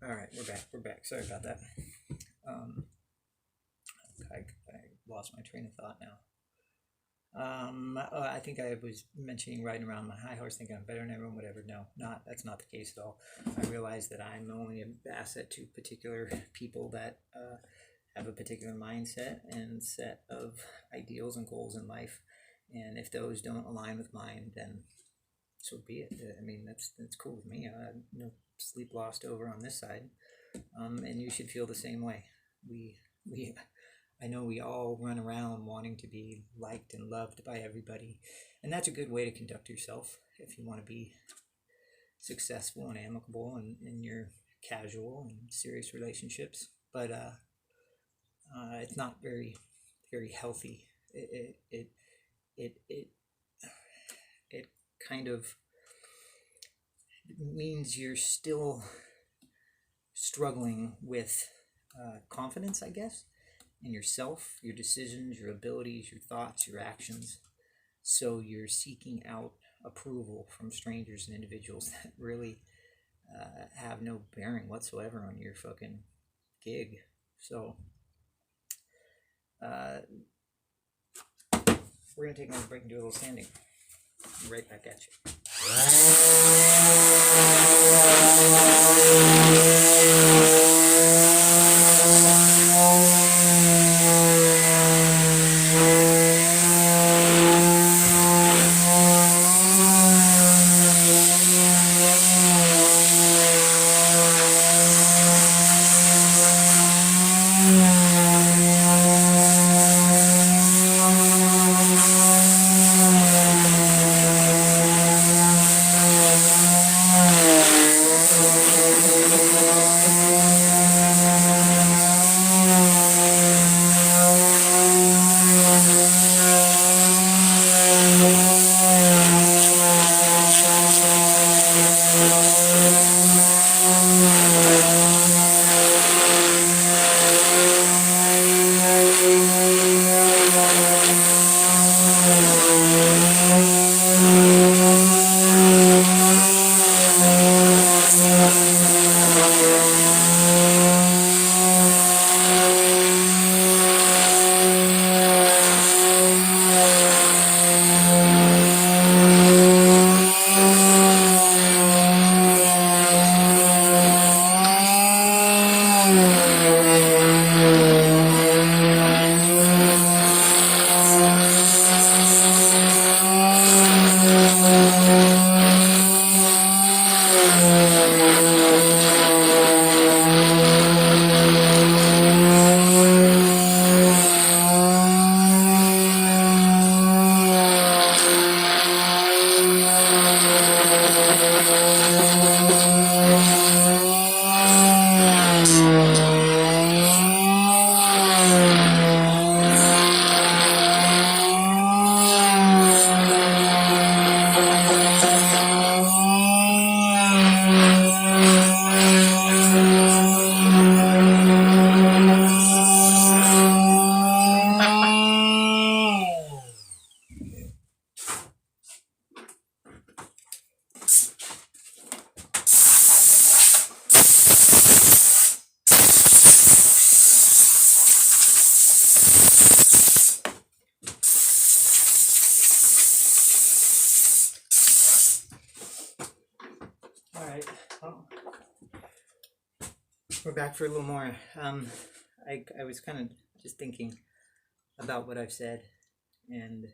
All right, we're back. We're back. Sorry about that. Um, I lost my train of thought now. I think I was mentioning riding around my high horse, thinking I'm better than everyone. Whatever. No, not. That's not the case at all. I realize that I'm only an asset to particular people that have a particular mindset and set of ideals and goals in life, and if those don't align with mine, then so be it. I mean, that's cool with me. No sleep lost over on this side, and you should feel the same way. We I know we all run around wanting to be liked and loved by everybody, and that's a good way to conduct yourself if you want to be successful and amicable in your casual and serious relationships. But it's not very healthy. It it kind of means you're still struggling with confidence, I guess, in yourself, your decisions, your abilities, your thoughts, your actions. So you're seeking out approval from strangers and individuals that really have no bearing whatsoever on your fucking gig. So uh, we're gonna take another break and do a little sanding. Right back at you. All right. Well, we're back for a little more. I was kind of just thinking about what I've said, and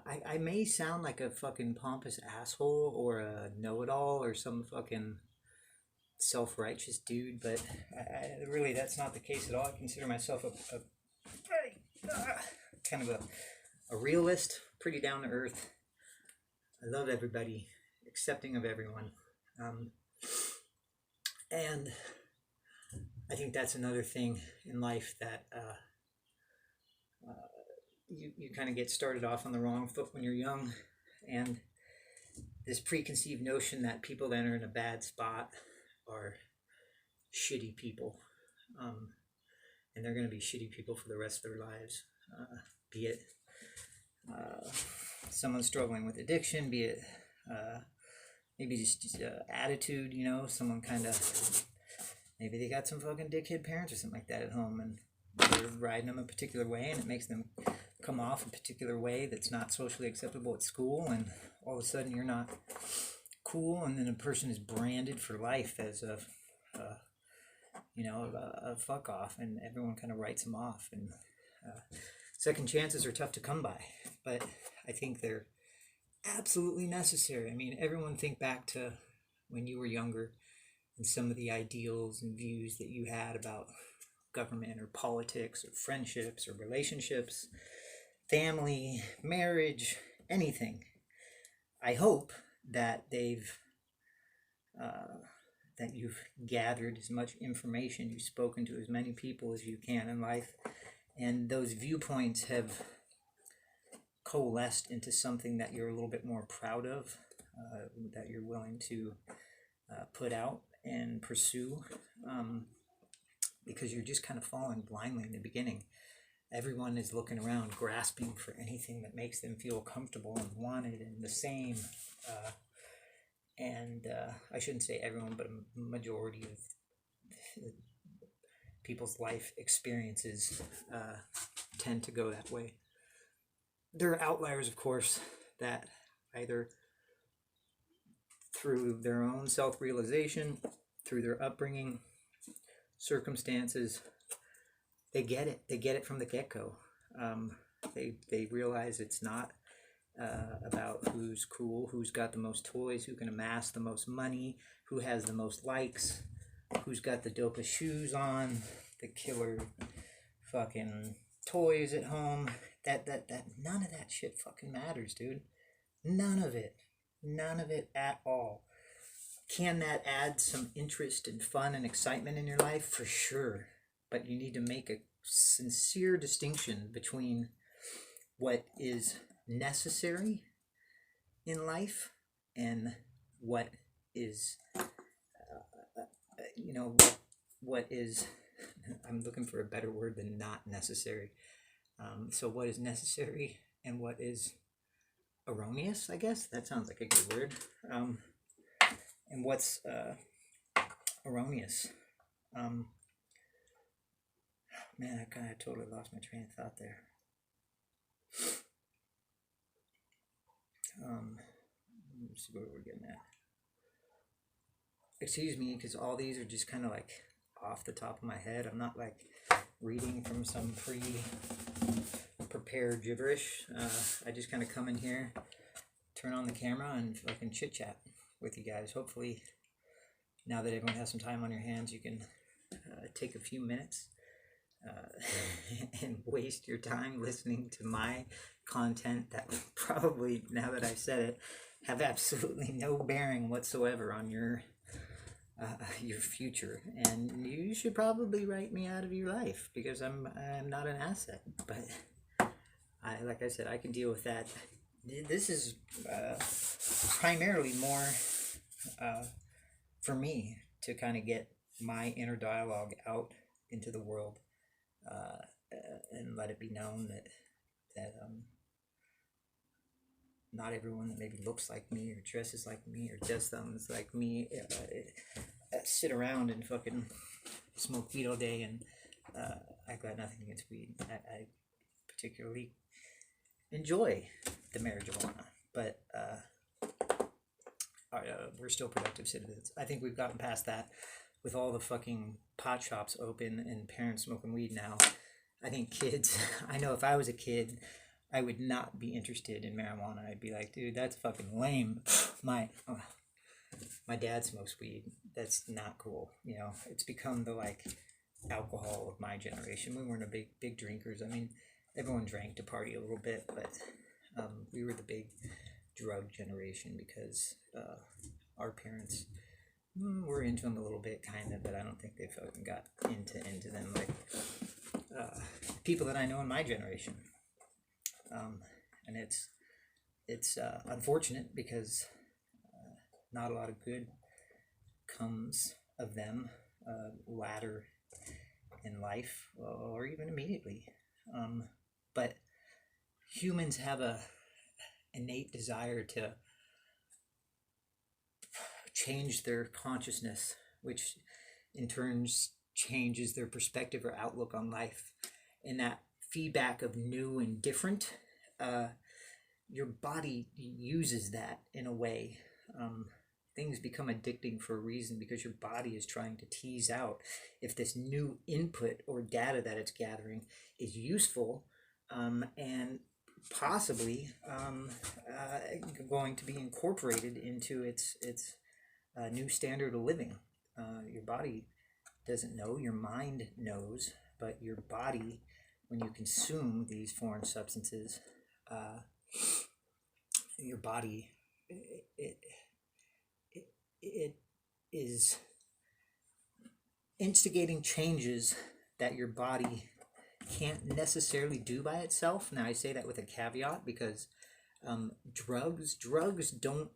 I may sound like a fucking pompous asshole or a know-it-all or some fucking self-righteous dude, but really that's not the case at all. I consider myself a kind of a realist, pretty down to earth. I love everybody, accepting of everyone. Um, and I think that's another thing in life that you kind of get started off on the wrong foot when you're young. And this preconceived notion that people that are in a bad spot are shitty people. And they're going to be shitty people for the rest of their lives. Be it someone struggling with addiction, be it maybe just attitude, you know, someone kind of, maybe they got some fucking dickhead parents or something like that at home, and they're riding them a particular way, and it makes them come off a particular way that's not socially acceptable at school, and all of a sudden you're not cool, and then a person is branded for life as a fuck off, and everyone kind of writes them off. And second chances are tough to come by, but I think they're absolutely necessary. I mean, everyone think back to when you were younger and some of the ideals and views that you had about government or politics or friendships or relationships, family, marriage, anything. I hope that that you've gathered as much information, you've spoken to as many people as you can in life, and those viewpoints have coalesced into something that you're a little bit more proud of, that you're willing to put out and pursue, because you're just kind of falling blindly in the beginning. Everyone is looking around, grasping for anything that makes them feel comfortable and wanted and the same. I shouldn't say everyone, but a majority of people's life experiences tend to go that way. There are outliers, of course, that either through their own self-realization, through their upbringing, circumstances, they get it. They get it from the get-go. They realize it's not about who's cool, who's got the most toys, who can amass the most money, who has the most likes, who's got the dopest shoes on, the killer fucking toys at home. That none of that shit fucking matters, dude. None of it at all. Can that add some interest and fun and excitement in your life? For sure. But you need to make a sincere distinction between what is necessary in life and what is, what is, I'm looking for a better word than not necessary. So what is necessary and what is erroneous, I guess? That sounds like a good word. And what's erroneous? Man, I kind of totally lost my train of thought there. Let's see where we're getting at. Excuse me, because all these are just kind of like off the top of my head. I'm not like reading from some pre-prepared gibberish. I just kind of come in here, turn on the camera, and fucking chit chat with you guys. Hopefully, now that everyone has some time on your hands, you can take a few minutes and waste your time listening to my content that will probably, now that I've said it, have absolutely no bearing whatsoever on your future, and you should probably write me out of your life because I'm not an asset. But like I said, I can deal with that. This is primarily more for me to kind of get my inner dialogue out into the world, and let it be known that not everyone that maybe looks like me or dresses like me or does things like me sit around and fucking smoke weed all day. And I've got nothing against weed. I particularly enjoy the marijuana, but we're still productive citizens. I think we've gotten past that with all the fucking pot shops open and parents smoking weed now. I think kids, I know if I was a kid, I would not be interested in marijuana. I'd be like, dude, that's fucking lame. My dad smokes weed. That's not cool. You know, it's become the like alcohol of my generation. We weren't a big drinkers. I mean, everyone drank to party a little bit, but we were the big drug generation because our parents were into them a little bit, kind of, but I don't think they fucking got into them like people that I know in my generation. And it's unfortunate because not a lot of good comes of them latter in life or even immediately. But humans have a innate desire to change their consciousness, which in turn changes their perspective or outlook on life. And that feedback of new and different, your body uses that in a way. Things become addicting for a reason, because your body is trying to tease out if this new input or data that it's gathering is useful, and possibly going to be incorporated into its new standard of living. Your body doesn't know, your mind knows, but your body, when you consume these foreign substances, your body, it is instigating changes that your body can't necessarily do by itself. Now I say that with a caveat, because drugs don't,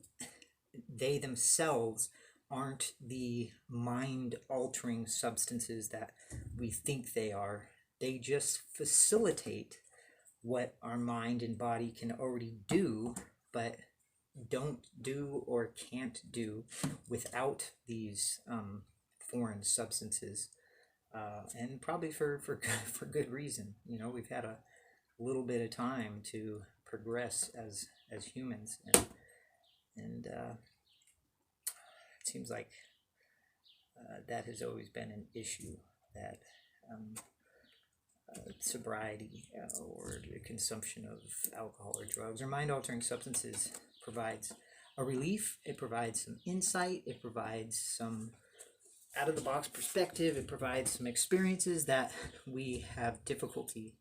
they themselves aren't the mind altering substances that we think they are. They just facilitate what our mind and body can already do, but don't do or can't do without these foreign substances, and probably for good reason. You know, we've had a little bit of time to progress as humans, and it seems like that has always been an issue, that sobriety or the consumption of alcohol or drugs or mind-altering substances provides a relief. It provides some insight. It provides some out-of-the-box perspective. It provides some experiences that we have difficulty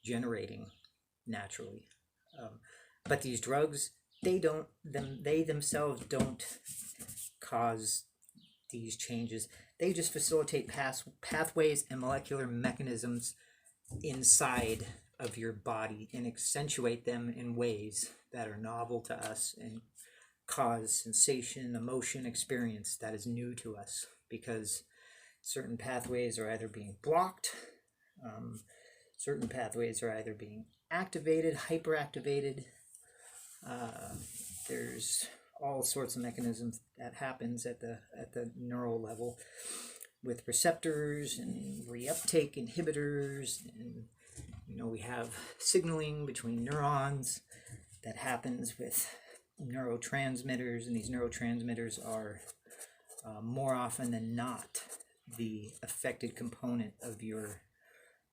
generating naturally. But these drugs, they themselves don't cause these changes. They just facilitate pathways and molecular mechanisms inside of your body and accentuate them in ways that are novel to us and cause sensation, emotion, experience that is new to us, because certain pathways are either being blocked, certain pathways are either being activated, hyperactivated. There's all sorts of mechanisms that happens at the neural level with receptors and reuptake inhibitors, and we have signaling between neurons that happens with neurotransmitters, and these neurotransmitters are more often than not the affected component of your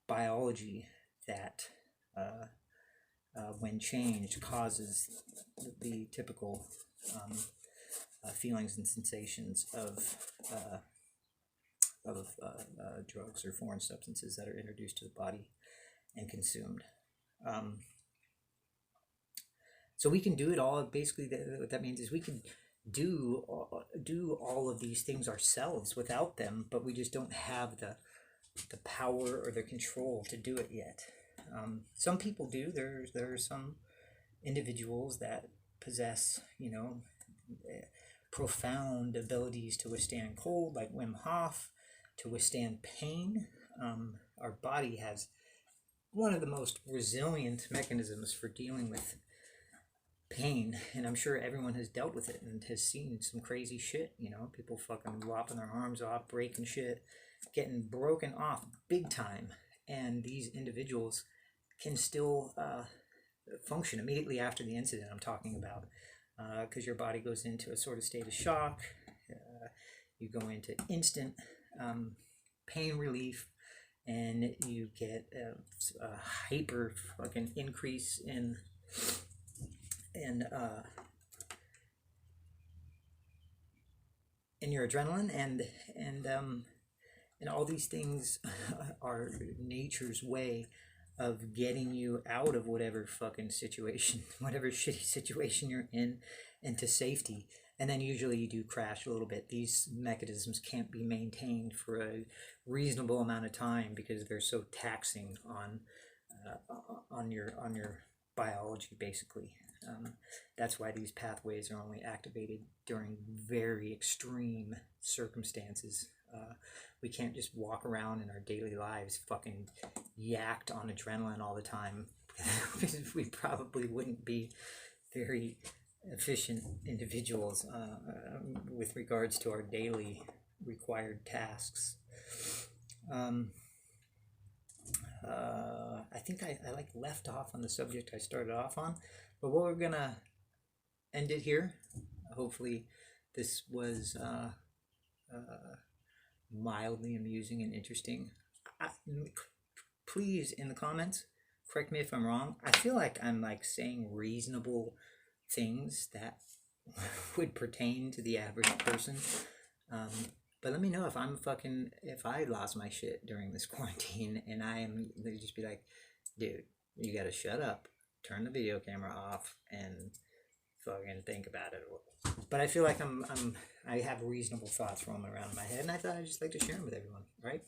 biology that when changed causes the typical feelings and sensations of drugs or foreign substances that are introduced to the body and consumed. So we can do it all. Basically, what that means is we can do all of these things ourselves without them, but we just don't have the power or the control to do it yet. Some people do. There are some individuals that possess, profound abilities to withstand cold, like Wim Hof, to withstand pain. Our body has one of the most resilient mechanisms for dealing with pain, and I'm sure everyone has dealt with it and has seen some crazy shit. People fucking lopping their arms off, breaking shit, getting broken off big time, and these individuals can still function immediately after the incident I'm talking about, because your body goes into a sort of state of shock. You go into instant pain relief, and you get a hyper fucking increase in your adrenaline, and all these things are nature's way of getting you out of whatever fucking situation, whatever shitty situation you're in, into safety. And then usually you do crash a little bit. These mechanisms can't be maintained for a reasonable amount of time because they're so taxing on your biology, basically. That's why these pathways are only activated during very extreme circumstances. We can't just walk around in our daily lives fucking yacked on adrenaline all the time, because we probably wouldn't be very efficient individuals with regards to our daily required tasks. I think I like left off on the subject I started off on, but we're gonna end it here. Hopefully this was mildly amusing and interesting. Please, in the comments, correct me if I'm wrong. I feel like I'm like saying reasonable things that would pertain to the average person. But let me know if if I lost my shit during this quarantine, and they just be like, dude, you gotta shut up, turn the video camera off, and fucking think about it a little. But I feel like I have reasonable thoughts roaming around in my head, and I thought I'd just like to share them with everyone, right?